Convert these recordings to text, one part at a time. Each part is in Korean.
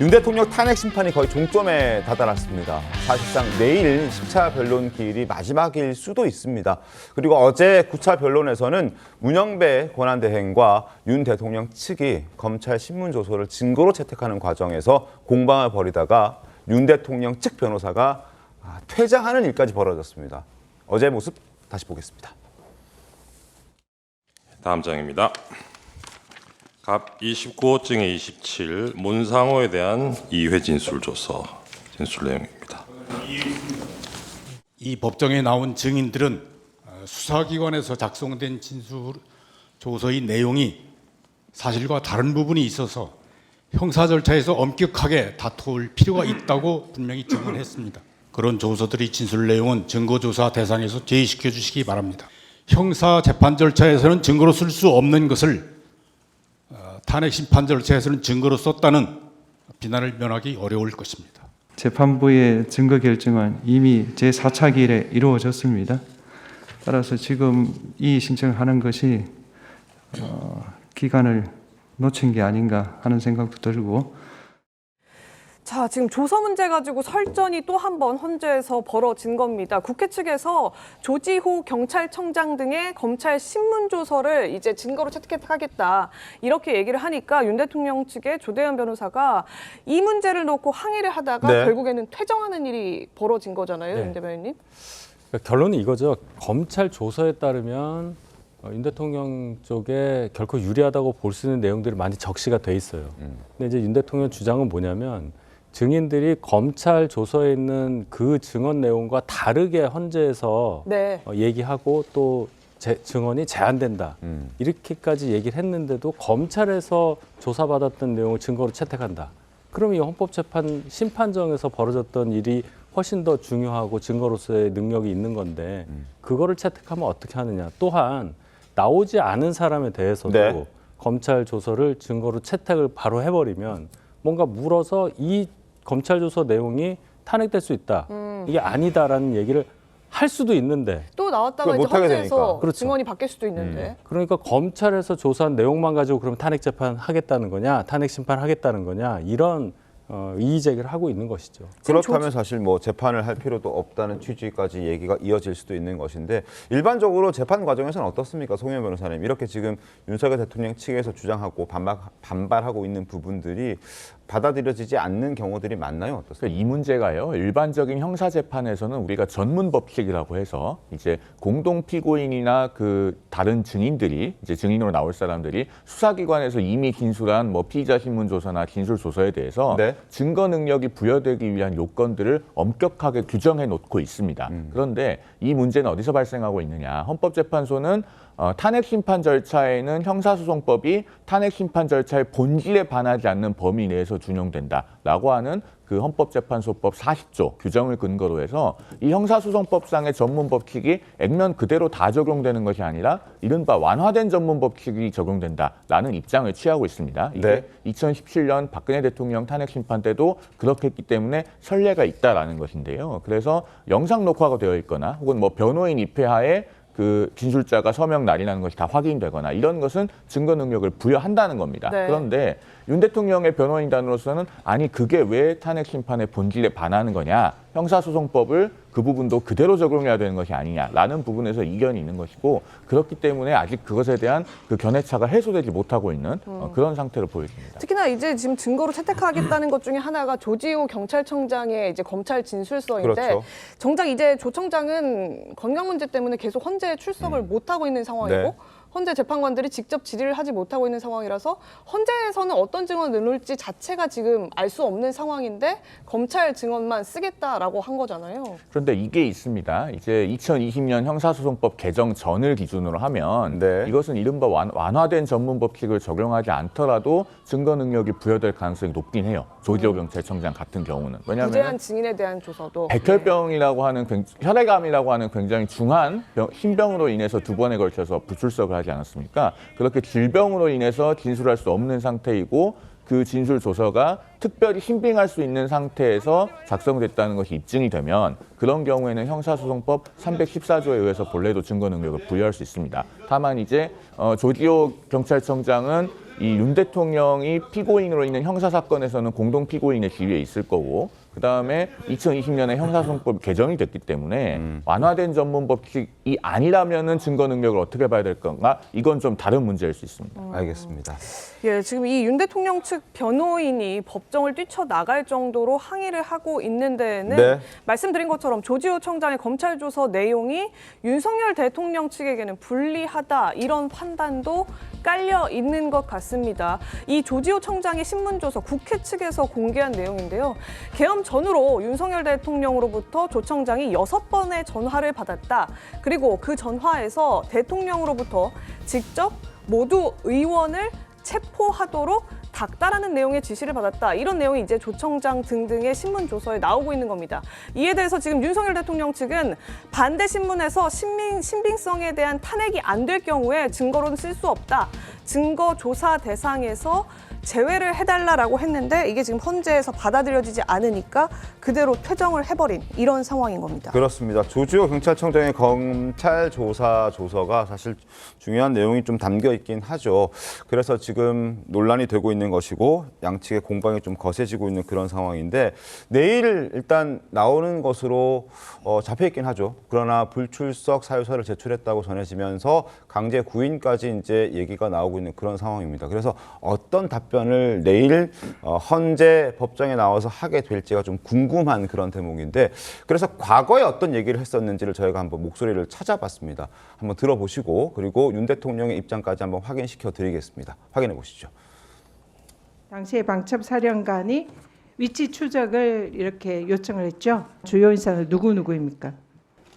윤 대통령 탄핵 심판이 거의 종점에 다다랐습니다. 사실상 내일 10차 변론 기일이 마지막일 수도 있습니다. 그리고 어제 9차 변론에서는 문영배 권한대행과 윤 대통령 측이 검찰 신문조서를 증거로 채택하는 과정에서 공방을 벌이다가 윤 대통령 측 변호사가 퇴장하는 일까지 벌어졌습니다. 어제 모습 다시 보겠습니다. 다음 장입니다. 갑 29호증의 27 문상호에 대한 2회 진술조서 진술 내용입니다. 이 법정에 나온 증인들은 수사기관에서 작성된 진술조서의 내용이 사실과 다른 부분이 있어서 형사 절차에서 엄격하게 다툴 필요가 있다고 분명히 증언했습니다. 그런 조서들의 진술 내용은 증거조사 대상에서 제외시켜 주시기 바랍니다. 형사 재판 절차에서는 증거로 쓸 수 없는 것을 탄핵 심판 절차에서는 증거로 썼다는 비난을 면하기 어려울 것입니다. 재판부의 증거 결정은 이미 제4차 기일에 이루어졌습니다. 따라서 지금 이 신청을 하는 것이 기간을 놓친 게 아닌가 하는 생각도 들고. 자, 지금 조서 문제 가지고 설전이 또 한 번 헌재에서 벌어진 겁니다. 국회 측에서 조지호 경찰청장 등의 검찰 신문조서를 이제 증거로 채택하겠다 이렇게 얘기를 하니까 윤 대통령 측의 조대현 변호사가 이 문제를 놓고 항의를 하다가 결국에는 퇴정하는 일이 벌어진 거잖아요, 윤 대변인님. 그러니까 결론은 이거죠. 검찰 조서에 따르면 윤 대통령 쪽에 결코 유리하다고 볼 수 있는 내용들이 많이 적시가 돼 있어요. 근데 이제 윤 대통령 주장은 뭐냐면 증인들이 검찰 조서에 있는 그 증언 내용과 다르게 헌재에서 얘기하고 또 증언이 제한된다. 이렇게까지 얘기를 했는데도 검찰에서 조사받았던 내용을 증거로 채택한다. 그러면 이 헌법재판 심판정에서 벌어졌던 일이 훨씬 더 중요하고 증거로서의 능력이 있는 건데 그거를 채택하면 어떻게 하느냐. 또한 나오지 않은 사람에 대해서도 검찰 조서를 증거로 채택을 바로 해버리면 뭔가 물어서 이 검찰 조서 내용이 탄핵될 수 있다. 이게 아니다라는 얘기를 할 수도 있는데 또 나왔다가 이제 헌재에서 증언이 바뀔 수도 있는데. 그러니까 검찰에서 조사한 내용만 가지고 그럼 탄핵 재판 하겠다는 거냐, 탄핵 심판 하겠다는 거냐 이런 이의 제기를 하고 있는 것이죠. 그렇다면 사실 뭐 재판을 할 필요도 없다는 취지까지 얘기가 이어질 수도 있는 것인데 일반적으로 재판 과정에서는 어떻습니까? 송영 변호사님. 이렇게 지금 윤석열 대통령 측에서 주장하고 반발하고 있는 부분들이 받아들여지지 않는 경우들이 많나요? 어떻습니까? 이 문제가요. 일반적인 형사 재판에서는 우리가 전문 법칙이라고 해서 이제 공동 피고인이나 그 다른 증인들이 이제 증인으로 나올 사람들이 수사기관에서 이미 진술한 뭐 피의자 신문 조서나 진술 조서에 대해서 증거 능력이 부여되기 위한 요건들을 엄격하게 규정해 놓고 있습니다. 그런데 이 문제는 어디서 발생하고 있느냐? 헌법재판소는 탄핵 심판 절차에는 형사소송법이 탄핵 심판 절차의 본질에 반하지 않는 범위 내에서 준용된다라고 하는 그 헌법재판소법 40조 규정을 근거로 해서 이 형사소송법상의 전문 법칙이 액면 그대로 다 적용되는 것이 아니라 이른바 완화된 전문 법칙이 적용된다라는 입장을 취하고 있습니다. 이게 2017년 박근혜 대통령 탄핵 심판 때도 그렇게 했기 때문에 선례가 있다라는 것인데요. 그래서 영상 녹화가 되어 있거나 혹은 뭐 변호인 입회하에 그 진술자가 서명 날인하는 것이 다 확인되거나 이런 것은 증거 능력을 부여한다는 겁니다. 그런데 윤 대통령의 변호인단으로서는 아니 그게 왜 탄핵 심판의 본질에 반하는 거냐. 형사소송법을 그 부분도 그대로 적용해야 되는 것이 아니냐라는 부분에서 이견이 있는 것이고 그렇기 때문에 아직 그것에 대한 그 견해차가 해소되지 못하고 있는 그런 상태로 보여집니다. 특히나 이제 지금 증거로 채택하겠다는 것 중에 하나가 조지호 경찰청장의 이제 검찰 진술서인데 정작 이제 조 청장은 건강 문제 때문에 계속 헌재에 출석을 못 하고 있는 상황이고 헌재 재판관들이 직접 질의를 하지 못하고 있는 상황이라서 헌재에서는 어떤 증언을 넣을지 자체가 지금 알 수 없는 상황인데 검찰 증언만 쓰겠다라고 한 거잖아요. 그런데 이게 있습니다. 이제 2020년 형사소송법 개정 전을 기준으로 하면 이것은 이른바 완화된 전문 법칙을 적용하지 않더라도 증거 능력이 부여될 가능성이 높긴 해요. 조지호 경찰청장 같은 경우는. 왜냐하면 무죄한 증인에 대한 조사도. 백혈병이라고 하는 혈액암이라고 하는 굉장히 중한 신병으로 인해서 2번에 걸쳐서 불출석을 하지 않았습니까? 그렇게 질병으로 인해서 진술할 수 없는 상태이고 그 진술 조서가 특별히 신빙할 수 있는 상태에서 작성됐다는 것이 입증이 되면 그런 경우에는 형사소송법 314조에 의해서 본래도 증거 능력을 부여할 수 있습니다. 다만 이제 조지호 경찰청장은 이 윤 대통령이 피고인으로 있는 형사 사건에서는 공동 피고인의 지위에 있을 거고, 그 다음에 2020년에 형사소송법 개정이 됐기 때문에 완화된 전문 법칙이 아니라면은 증거 능력을 어떻게 봐야 될 건가? 이건 좀 다른 문제일 수 있습니다. 알겠습니다. 예, 지금 이 윤 대통령 측 변호인이 법정을 뛰쳐나갈 정도로 항의를 하고 있는 데에는 네. 말씀드린 것처럼 조지호 청장의 검찰 조서 내용이 윤석열 대통령 측에게는 불리하다 이런 판단도 깔려 있는 것 같습니다. 이 조지호 청장의 신문 조서 국회 측에서 공개한 내용인데요. 계엄 전후로 윤석열 대통령으로부터 조 청장이 6번의 전화를 받았다. 그리고 그 전화에서 대통령으로부터 직접 모두 의원을 체포하도록 닥달하는 내용의 지시를 받았다. 이런 내용이 이제 조 청장 등등의 신문 조서에 나오고 있는 겁니다. 이에 대해서 지금 윤석열 대통령 측은 반대 신문에서 신빙성에 대한 탄핵이 안 될 경우에 증거로는 쓸 수 없다. 증거 조사 대상에서 제외를 해달라라고 했는데 이게 지금 헌재에서 받아들여지지 않으니까 그대로 퇴정을 해버린 이런 상황인 겁니다. 그렇습니다. 조지호 경찰청장의 검찰 조사 조서가 사실 중요한 내용이 좀 담겨 있긴 하죠. 그래서 지금 논란이 되고 있는 것이고 양측의 공방이 좀 거세지고 있는 그런 상황인데 내일 일단 나오는 것으로 잡혀 있긴 하죠. 그러나 불출석 사유서를 제출했다고 전해지면서 강제 구인까지 이제 얘기가 나오고 있는 그런 상황입니다. 그래서 어떤 답변을 내일 헌재 법정에 나와서 하게 될지가 좀 궁금한 그런 대목인데 그래서 과거에 어떤 얘기를 했었는지를 저희가 한번 목소리를 찾아봤습니다. 한번 들어보시고 그리고 윤 대통령의 입장까지 한번 확인시켜 드리겠습니다. 확인해 보시죠. 당시에 방첩사령관이 위치 추적을 이렇게 요청을 했죠. 주요 인사는 누구입니까?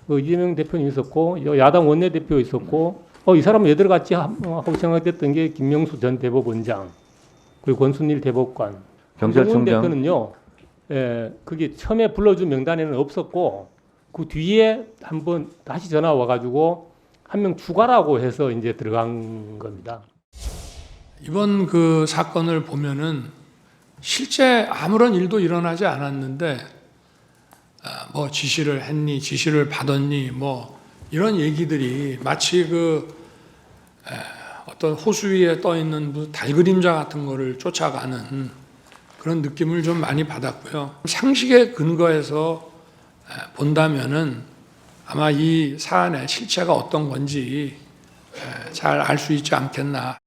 이재명 대표님 있었고 야당 원내대표 있었고 이 사람은 왜 들어갔지 하고 생각했던 게 김명수 전 대법원장 그리고 권순일 대법관 경찰청장 대표는요. 그게 처음에 불러준 명단에는 없었고 그 뒤에 한번 다시 전화 와가지고 한 명 추가라고 해서 이제 들어간 겁니다. 이번 그 사건을 보면은 실제 아무런 일도 일어나지 않았는데 뭐 지시를 했니, 지시를 받았니, 뭐 이런 얘기들이 마치 어떤 호수 위에 떠 있는 무슨 달그림자 같은 거를 쫓아가는 그런 느낌을 좀 많이 받았고요. 상식에 근거해서 본다면은 아마 이 사안의 실체가 어떤 건지 잘 알 수 있지 않겠나.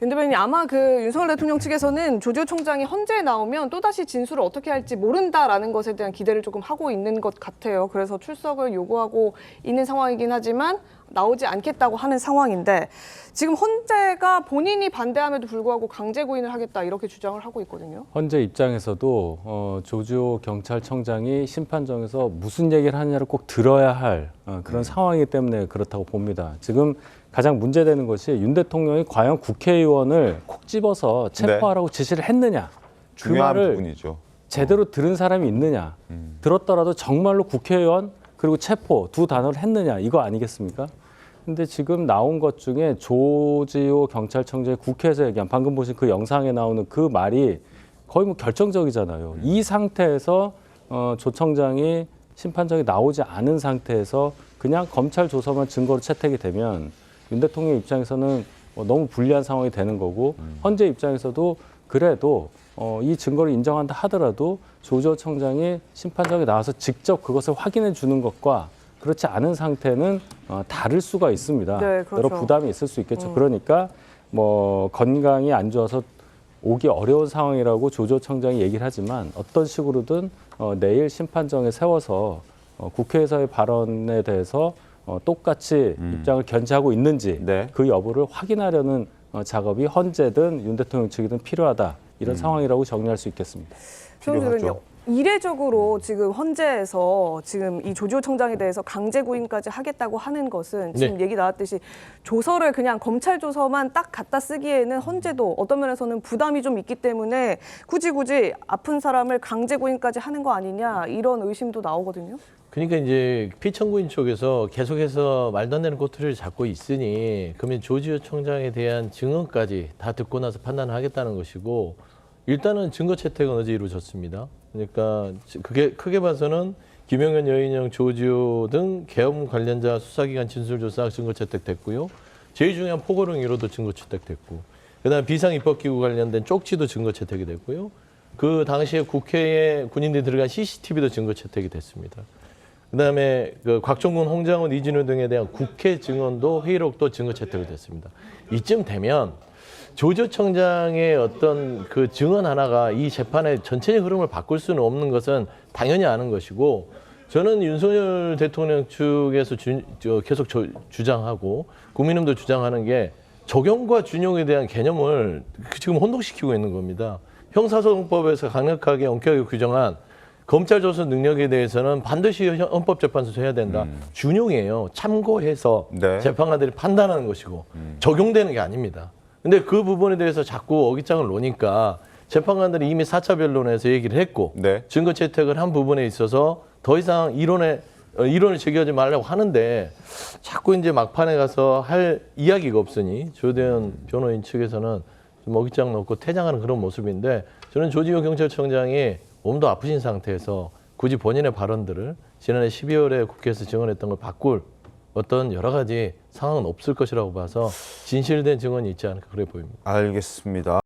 윤 대변인님 아마 그 윤석열 대통령 측에서는 조지호 총장이 헌재에 나오면 또다시 진술을 어떻게 할지 모른다라는 것에 대한 기대를 조금 하고 있는 것 같아요. 그래서 출석을 요구하고 있는 상황이긴 하지만 나오지 않겠다고 하는 상황인데 지금 헌재가 본인이 반대함에도 불구하고 강제 구인을 하겠다 이렇게 주장을 하고 있거든요. 헌재 입장에서도 조지호 경찰청장이 심판정에서 무슨 얘기를 하느냐를 꼭 들어야 할 그런 상황이기 때문에 그렇다고 봅니다. 지금 가장 문제되는 것이 윤 대통령이 과연 국회의원을 콕 집어서 체포하라고 지시를 했느냐. 중요한 그 말을 부분이죠. 제대로 들은 사람이 있느냐. 들었더라도 정말로 국회의원 그리고 체포 두 단어를 했느냐. 이거 아니겠습니까? 근데 지금 나온 것 중에 조지호 경찰청장이 국회에서 얘기한 방금 보신 그 영상에 나오는 그 말이 거의 뭐 결정적이잖아요. 이 상태에서 조 청장이 심판정이 나오지 않은 상태에서 그냥 검찰 조서만 증거로 채택이 되면 윤 대통령 입장에서는 너무 불리한 상황이 되는 거고 헌재 입장에서도 그래도 이 증거를 인정한다 하더라도 조지호 청장이 심판정에 나와서 직접 그것을 확인해 주는 것과 그렇지 않은 상태는 다를 수가 있습니다. 네, 그렇죠. 여러 부담이 있을 수 있겠죠. 그러니까 뭐 건강이 안 좋아서 오기 어려운 상황이라고 조지호 청장이 얘기를 하지만 어떤 식으로든 내일 심판정에 세워서 국회에서의 발언에 대해서 똑같이 입장을 견지하고 있는지 그 여부를 확인하려는 작업이 헌재든 윤 대통령 측이든 필요하다. 이런 상황이라고 정리할 수 있겠습니다. 필요하죠. 이례적으로 지금 헌재에서 지금 이 조지호 청장에 대해서 강제 구인까지 하겠다고 하는 것은 지금 얘기 나왔듯이 조서를 그냥 검찰 조서만 딱 갖다 쓰기에는 헌재도 어떤 면에서는 부담이 좀 있기 때문에 굳이 아픈 사람을 강제 구인까지 하는 거 아니냐 이런 의심도 나오거든요. 그러니까 이제 피청구인 쪽에서 계속해서 말도 안 되는 꼬투리를 잡고 있으니 그러면 조지호 청장에 대한 증언까지 다 듣고 나서 판단하겠다는 것이고 일단은 증거 채택은 어제 이루어졌습니다. 그러니까 그게 크게 봐서는 김영현, 여인영, 조지호 등 계엄 관련자 수사기관 진술조사 증거 채택됐고요. 제일 중요한 포고령 1호도 증거 채택됐고, 그다음 비상 입법기구 관련된 쪽지도 증거 채택이 됐고요. 그 당시에 국회에 군인들이 들어간 CCTV도 증거 채택이 됐습니다. 그다음에 그 곽종근, 홍장훈, 이진우 등에 대한 국회 증언도 회의록도 증거 채택이 됐습니다. 이쯤 되면 조지청장의 어떤 그 증언 하나가 이 재판의 전체의 흐름을 바꿀 수는 없는 것은 당연히 아는 것이고, 저는 윤석열 대통령 측에서 계속 주장하고 국민의힘도 주장하는 게 적용과 준용에 대한 개념을 지금 혼동시키고 있는 겁니다. 형사소송법에서 강력하게 엄격하게 규정한 검찰 조사 능력에 대해서는 반드시 헌법재판소에서 해야 된다. 준용이에요. 참고해서 네. 재판관들이 판단하는 것이고 적용되는 게 아닙니다. 근데 그 부분에 대해서 자꾸 어깃장을 놓으니까 재판관들이 이미 4차 변론에서 얘기를 했고 네. 증거 채택을 한 부분에 있어서 더 이상 이론을 제기하지 말라고 하는데 자꾸 이제 막판에 가서 할 이야기가 없으니 조대현 변호인 측에서는 좀 어깃장 놓고 퇴장하는 그런 모습인데, 저는 조지호 경찰청장이 몸도 아프신 상태에서 굳이 본인의 발언들을 지난해 12월에 국회에서 증언했던 걸 바꿀 어떤 여러 가지 상황은 없을 것이라고 봐서 진실된 증언이 있지 않을까 그래 보입니다. 알겠습니다.